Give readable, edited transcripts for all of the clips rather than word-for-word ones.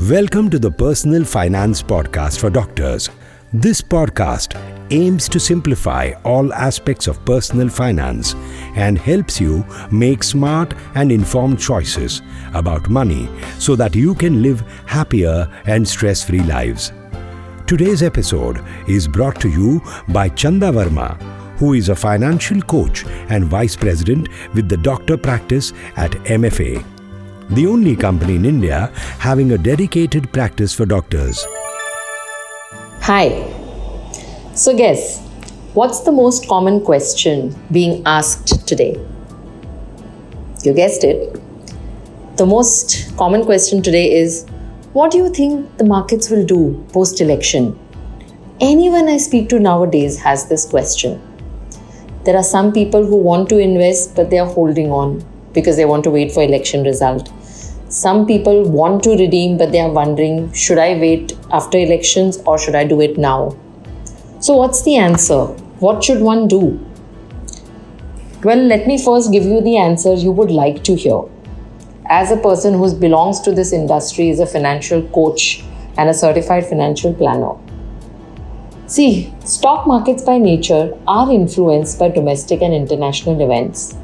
Welcome to the Personal Finance Podcast for Doctors. This podcast aims to simplify all aspects of personal finance and helps you make smart and informed choices about money so that you can live happier and stress-free lives. Today's episode is brought to you by Chanda, who is a financial coach and vice president with the doctor practice at MFA, the only company in India having a dedicated practice for doctors. Hi. So guess, what's the most common question being asked today? You guessed it. The most common question today is, what do you think the markets will do post-election? Anyone I speak to nowadays has this question. There are some people who want to invest, but they are holding on because they want to wait for election result. Some people want to redeem, but they are wondering, should I wait after elections or should I do it now? So what's the answer? What should one do? Well, let me first give you the answer you would like to hear. As a person who belongs to this industry, is a financial coach and a certified financial planner. See, stock markets by nature are influenced by domestic and international events.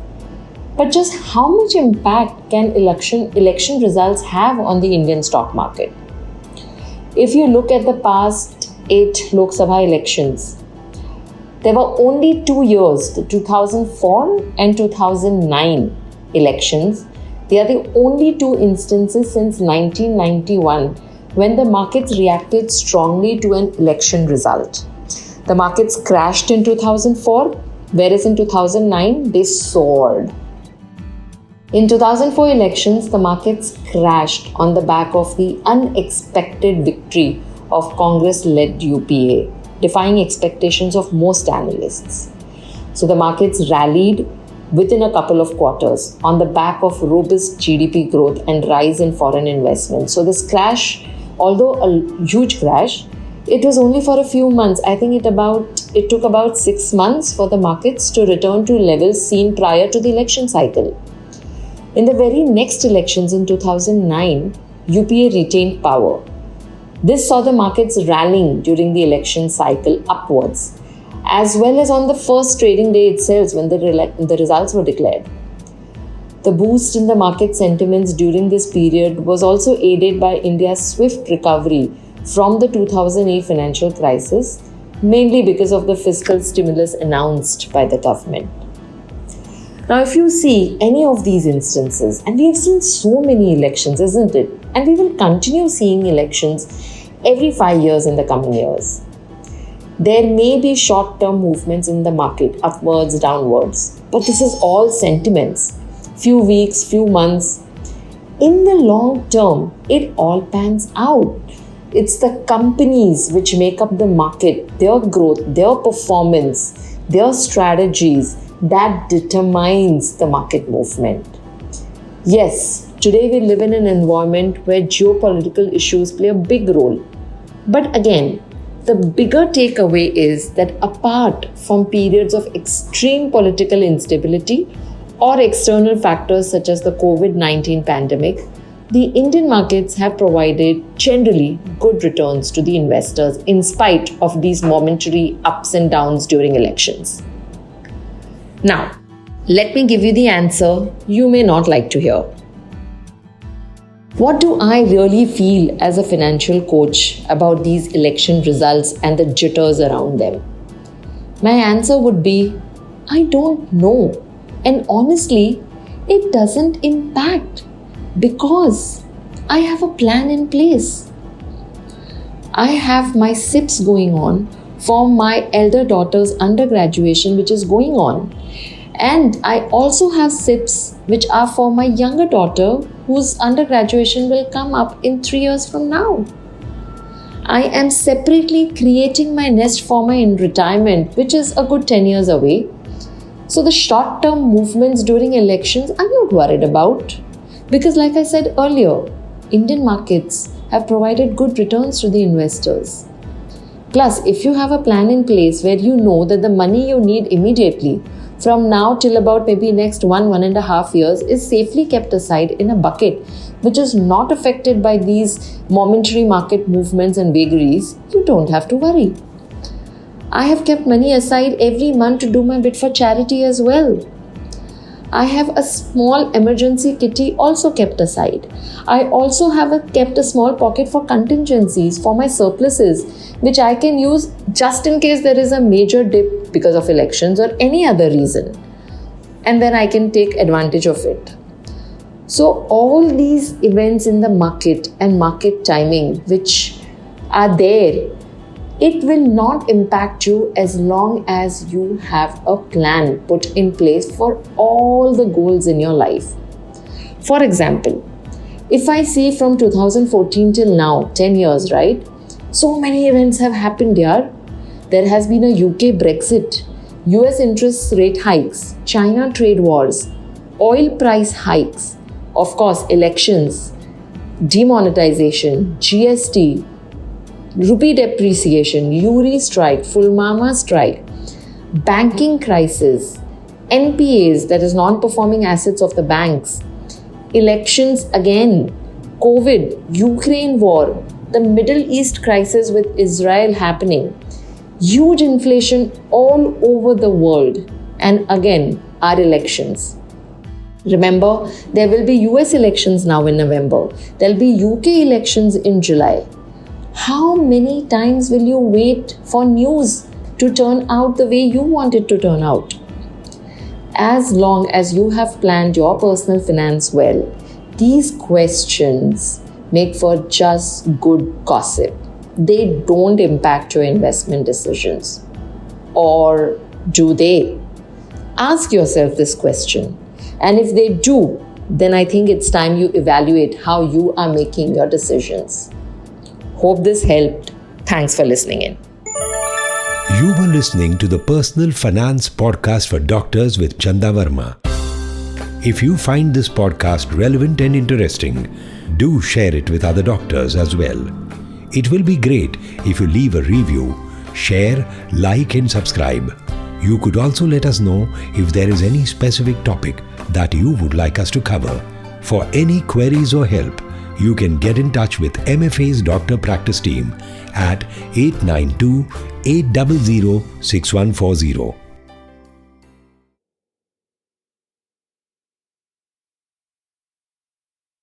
But just how much impact can election results have on the Indian stock market? If you look at the past 8 Lok Sabha elections, there were only 2 years, the 2004 and 2009 elections. They are the only 2 instances since 1991 when the markets reacted strongly to an election result. The markets crashed in 2004, whereas in 2009 they soared. In 2004 elections, the markets crashed on the back of the unexpected victory of Congress-led UPA, defying expectations of most analysts. So the markets rallied within a couple of quarters on the back of robust GDP growth and rise in foreign investment. So this crash, although a huge crash, it was only for a few months. I think it took about 6 months for the markets to return to levels seen prior to the election cycle. In the very next elections in 2009, UPA retained power. This saw the markets rallying during the election cycle upwards, as well as on the first trading day itself when the results were declared. The boost in the market sentiments during this period was also aided by India's swift recovery from the 2008 financial crisis, mainly because of the fiscal stimulus announced by the government. Now, if you see any of these instances, and we have seen so many elections, isn't it? And we will continue seeing elections every 5 years in the coming years. There may be short-term movements in the market, upwards, downwards, but this is all sentiments. Few weeks, few months. In the long term, it all pans out. It's the companies which make up the market, their growth, their performance, their strategies, that determines the market movement. Yes, today we live in an environment where geopolitical issues play a big role. But again, the bigger takeaway is that apart from periods of extreme political instability or external factors such as the COVID-19 pandemic, the Indian markets have provided generally good returns to the investors in spite of these momentary ups and downs during elections. Now, let me give you the answer you may not like to hear. What do I really feel as a financial coach about these election results and the jitters around them? My answer would be, I don't know. And honestly, it doesn't impact because I have a plan in place. I have my SIPs going on for my elder daughter's undergraduation, which is going on. And I also have SIPs which are for my younger daughter whose undergraduation will come up in 3 years from now. I am separately creating my nest for my retirement, which is a good 10 years away. So the short-term movements during elections I'm not worried about because like I said earlier, Indian markets have provided good returns to the investors. Plus, if you have a plan in place where you know that the money you need immediately from now till about maybe next 1.5 years is safely kept aside in a bucket which is not affected by these momentary market movements and vagaries, you don't have to worry. I have kept money aside every month to do my bit for charity as well. I have a small emergency kitty also kept aside. I also have kept a small pocket for contingencies, for my surpluses, which I can use just in case there is a major dip because of elections or any other reason. And then I can take advantage of it. So all these events in the market and market timing which are there, it will not impact you as long as you have a plan put in place for all the goals in your life. For example, if I see from 2014 till now, 10 years, right? So many events have happened here. There has been a UK Brexit, US interest rate hikes, China trade wars, oil price hikes, of course, elections, demonetization, GST, rupee depreciation, URI strike, Fulmama strike, banking crisis, NPAs, that is non-performing assets of the banks, elections again, COVID, Ukraine war, the Middle East crisis with Israel happening, huge inflation all over the world, and again, our elections. Remember, there will be US elections now in November. There will be UK elections in July. How many times will you wait for news to turn out the way you want it to turn out? As long as you have planned your personal finance well, these questions make for just good gossip. They don't impact your investment decisions. Or do they? Ask yourself this question. And if they do, then I think it's time you evaluate how you are making your decisions. Hope this helped. Thanks for listening in. You were listening to the Personal Finance Podcast for Doctors with Chanda Verma. If you find this podcast relevant and interesting, do share it with other doctors as well. It will be great if you leave a review, share, like and subscribe. You could also let us know if there is any specific topic that you would like us to cover. For any queries or help, you can get in touch with MFA's Doctor Practice Team at 892-800-6140.